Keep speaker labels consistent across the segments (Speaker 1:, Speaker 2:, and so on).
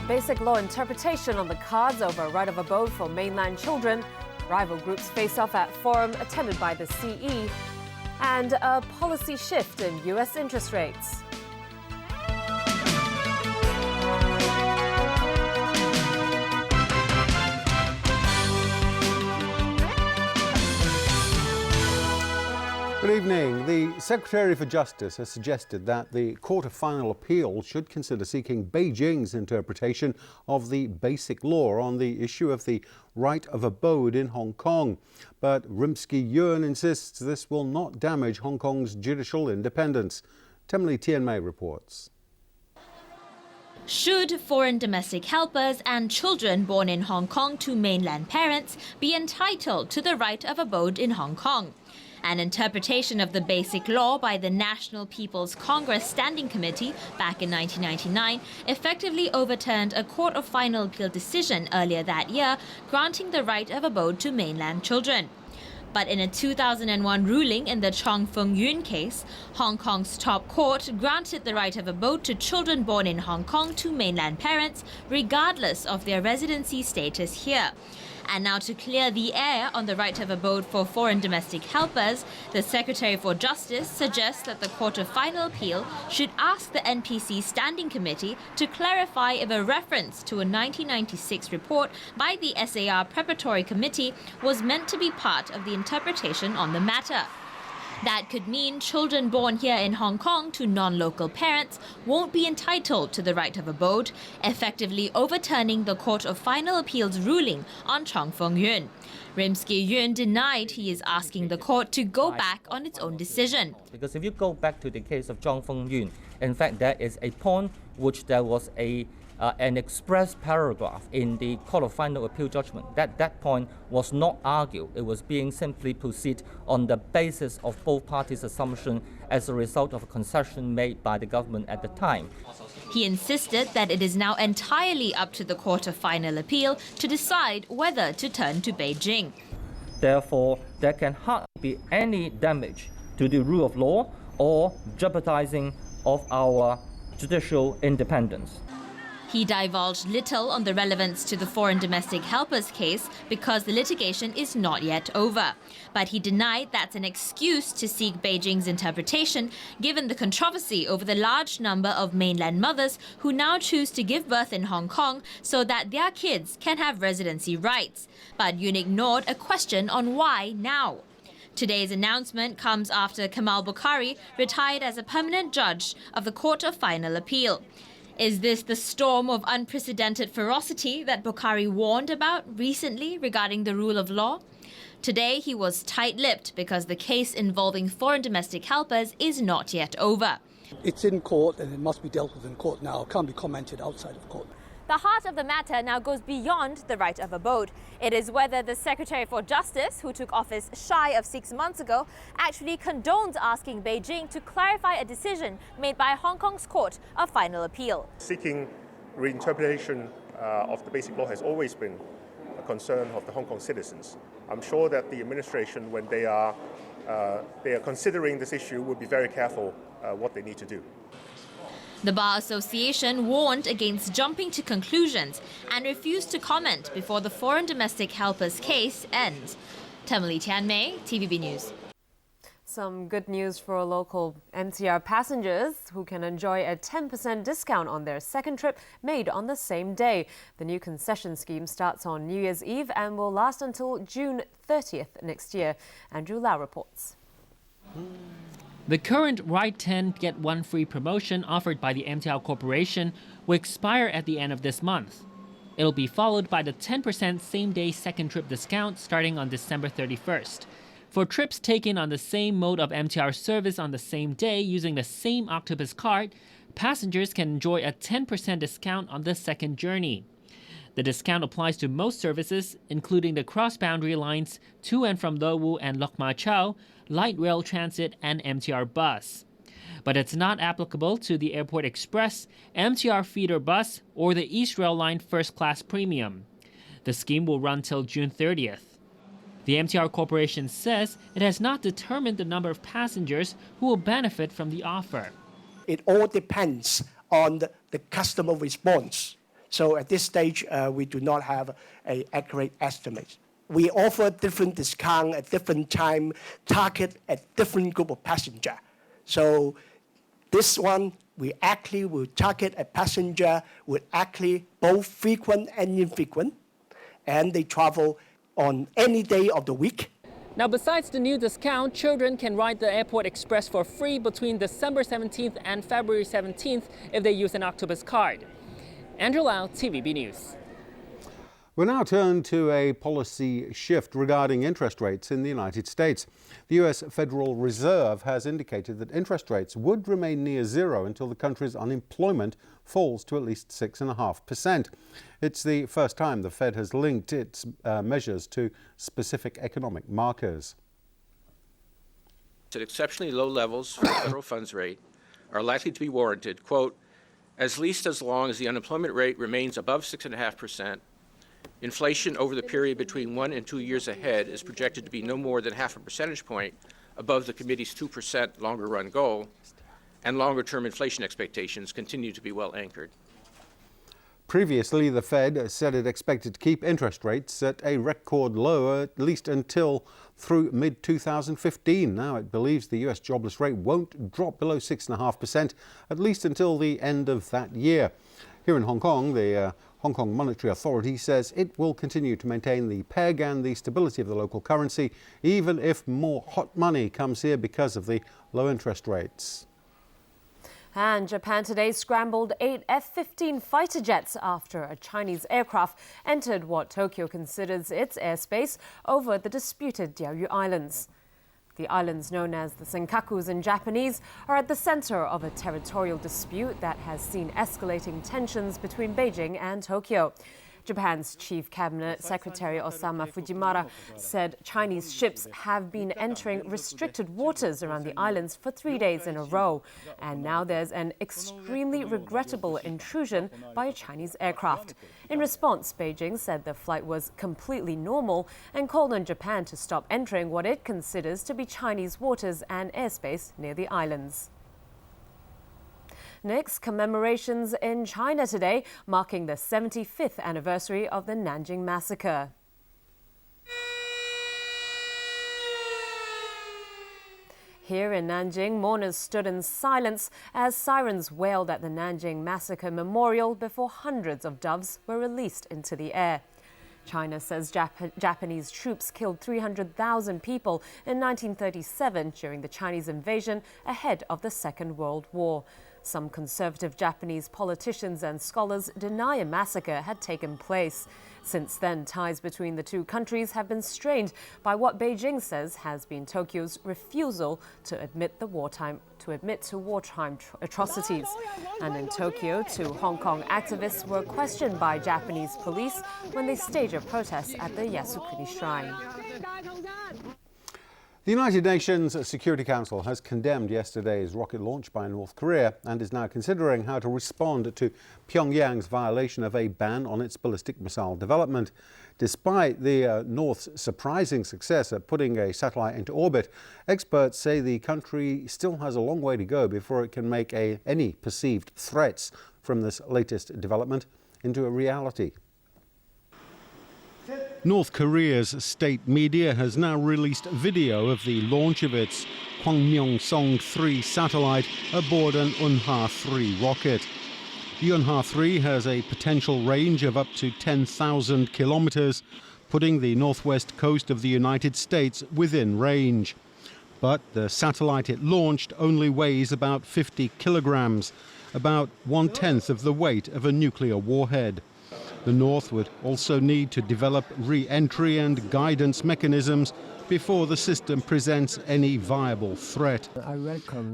Speaker 1: Basic law interpretation on the cards over right of abode for mainland children. Rival groups face off at forum attended by the CE. And a policy shift in U.S. interest rates.
Speaker 2: Good evening. The Secretary for Justice has suggested that the Court of Final Appeal should consider seeking Beijing's interpretation of the Basic Law on the issue of the right of abode in Hong Kong. But Rimsky-Yuen insists this will not damage Hong Kong's judicial independence. Temily Tianmei reports.
Speaker 3: Should foreign domestic helpers and children born in Hong Kong to mainland parents be entitled to the right of abode in Hong Kong? An interpretation of the Basic Law by the National People's Congress Standing Committee back in 1999 effectively overturned a Court of Final Appeal decision earlier that year granting the right of abode to mainland children. But in a 2001 ruling in the Chong Feng-Yuen case, Hong Kong's top court granted the right of abode to children born in Hong Kong to mainland parents, regardless of their residency status here. And now, to clear the air on the right of abode for foreign domestic helpers, the Secretary for Justice suggests that the Court of Final Appeal should ask the NPC Standing Committee to clarify if a reference to a 1996 report by the SAR Preparatory Committee was meant to be part of the interpretation on the matter. That could mean children born here in Hong Kong to non-local parents won't be entitled to the right of abode, effectively overturning the Court of Final Appeal's ruling on Chong Feng-Yuen. Rimsky-Yuen denied he is asking the court to go back on its own decision.
Speaker 4: Because if you go back to the case of Chong Feng-Yuen, in fact, there is a point which there was an express paragraph in the Court of Final Appeal judgment. That point was not argued. It was being simply proceed on the basis of both parties' assumption as a result of a concession made by the government at the time.
Speaker 3: He insisted that it is now entirely up to the Court of Final Appeal to decide whether to turn to Beijing.
Speaker 4: Therefore, there can hardly be any damage to the rule of law or jeopardizing of our judicial independence.
Speaker 3: He divulged little on the relevance to the foreign domestic helpers case because the litigation is not yet over. But he denied that's an excuse to seek Beijing's interpretation, given the controversy over the large number of mainland mothers who now choose to give birth in Hong Kong so that their kids can have residency rights. But Yuen ignored a question on why now. Today's announcement comes after Kamal Bukhari retired as a permanent judge of the Court of Final Appeal. Is this the storm of unprecedented ferocity that Bukhari warned about recently regarding the rule of law? Today, he was tight-lipped because the case involving foreign domestic helpers is not yet over.
Speaker 5: It's in court and it must be dealt with in court now. It can't be commented outside of court.
Speaker 1: The heart of the matter now goes beyond the right of abode. It is whether the Secretary for Justice, who took office shy of 6 months ago, actually condones asking Beijing to clarify a decision made by Hong Kong's Court of Final Appeal.
Speaker 6: Seeking reinterpretation of the Basic Law has always been a concern of the Hong Kong citizens. I'm sure that the administration, when they are considering this issue, will be very careful what they need to do.
Speaker 3: The Bar Association warned against jumping to conclusions and refused to comment before the foreign domestic helpers case ends. Temily Tianmei, TVB News.
Speaker 1: Some good news for local MTR passengers who can enjoy a 10% discount on their second trip made on the same day. The new concession scheme starts on New Year's Eve and will last until June 30th next year. Andrew Lau reports.
Speaker 7: The current Ride 10 Get 1 Free promotion offered by the MTR Corporation will expire at the end of this month. It'll be followed by the 10% same-day second trip discount starting on December 31st. For trips taken on the same mode of MTR service on the same day using the same Octopus card, passengers can enjoy a 10% discount on the second journey. The discount applies to most services, including the cross-boundary lines to and from Lowu and Lok Ma Chau, light rail transit, and MTR bus. But it's not applicable to the Airport Express, MTR feeder bus, or the East Rail Line First Class Premium. The scheme will run till June 30th. The MTR Corporation says it has not determined the number of passengers who will benefit from the offer.
Speaker 8: It all depends on the customer response. So at this stage, we do not have an accurate estimate. We offer different discount at different time, target at different group of passenger. So this one, we actually will target a passenger with actually both frequent and infrequent, and they travel on any day of the week.
Speaker 7: Now, besides the new discount, children can ride the Airport Express for free between December 17th and February 17th if they use an Octopus card. Andrew Lau, TVB News.
Speaker 2: We'll now turn to a policy shift regarding interest rates in the United States. The U.S. Federal Reserve has indicated that interest rates would remain near zero until the country's unemployment falls to at least 6.5%. It's the first time the Fed has linked its measures to specific economic markers.
Speaker 9: At exceptionally low levels for the federal funds rate are likely to be warranted, quote, at least as long as the unemployment rate remains above 6.5%. Inflation over the period between 1 and 2 years ahead is projected to be no more than half a percentage point above the committee's 2% longer-run goal, and longer-term inflation expectations continue to be well anchored.
Speaker 2: Previously, the Fed said it expected to keep interest rates at a record low at least until through mid-2015. Now it believes the U.S. jobless rate won't drop below 6.5%, at least until the end of that year. Here in Hong Kong, the Hong Kong Monetary Authority says it will continue to maintain the peg and the stability of the local currency, even if more hot money comes here because of the low interest rates.
Speaker 1: And Japan today scrambled 8 F-15 fighter jets after a Chinese aircraft entered what Tokyo considers its airspace over the disputed Diaoyu Islands. The islands, known as the Senkakus in Japanese, are at the center of a territorial dispute that has seen escalating tensions between Beijing and Tokyo. Japan's Chief Cabinet Secretary Osama Fujimura said Chinese ships have been entering restricted waters around the islands for 3 days in a row. And now there's an extremely regrettable intrusion by a Chinese aircraft. In response, Beijing said the flight was completely normal and called on Japan to stop entering what it considers to be Chinese waters and airspace near the islands. Next, commemorations in China today, marking the 75th anniversary of the Nanjing Massacre. Here in Nanjing, mourners stood in silence as sirens wailed at the Nanjing Massacre Memorial before hundreds of doves were released into the air. China says Japanese troops killed 300,000 people in 1937 during the Chinese invasion ahead of the Second World War. Some conservative Japanese politicians and scholars deny a massacre had taken place. Since then, ties between the two countries have been strained by what Beijing says has been Tokyo's refusal to admit to wartime atrocities. And in Tokyo, 2 Hong Kong activists were questioned by Japanese police when they staged a protest at the Yasukuni Shrine.
Speaker 2: The United Nations Security Council has condemned yesterday's rocket launch by North Korea and is now considering how to respond to Pyongyang's violation of a ban on its ballistic missile development. Despite the North's surprising success at putting a satellite into orbit, experts say the country still has a long way to go before it can make any perceived threats from this latest development into a reality. North Korea's state media has now released video of the launch of its Hwangmyeong-song-3 satellite aboard an Unha-3 rocket. The Unha-3 has a potential range of up to 10,000 kilometers, putting the northwest coast of the United States within range. But the satellite it launched only weighs about 50 kilograms, about 1/10 of the weight of a nuclear warhead. The North would also need to develop re-entry and guidance mechanisms before the system presents any viable threat.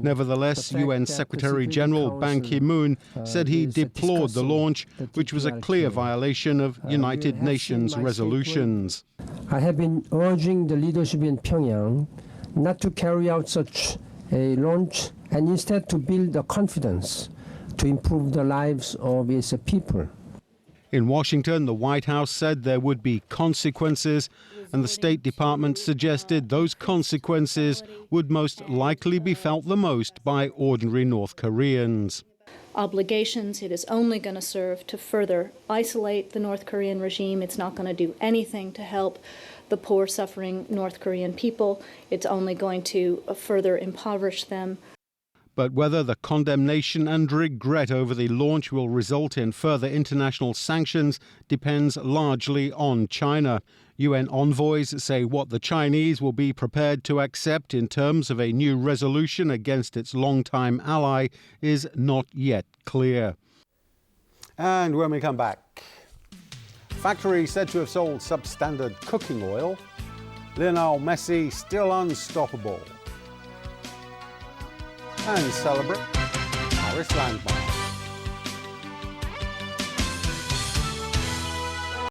Speaker 2: Nevertheless, UN Secretary-General Ban Ki-moon said he deplored the launch, which was a clear violation of United Nations resolutions.
Speaker 10: I have been urging the leadership in Pyongyang not to carry out such a launch and instead to build the confidence to improve the lives of its people.
Speaker 2: In Washington, the White House said there would be consequences, and the State Department suggested those consequences would most likely be felt the most by ordinary North Koreans.
Speaker 11: Obligations, it is only going to serve to further isolate the North Korean regime. It's not going to do anything to help the poor, suffering North Korean people. It's only going to further impoverish them.
Speaker 2: But whether the condemnation and regret over the launch will result in further international sanctions depends largely on China. UN envoys say what the Chinese will be prepared to accept in terms of a new resolution against its longtime ally is not yet clear. And when we come back, factory said to have sold substandard cooking oil. Lionel Messi still unstoppable. And celebrate Paris Landmark.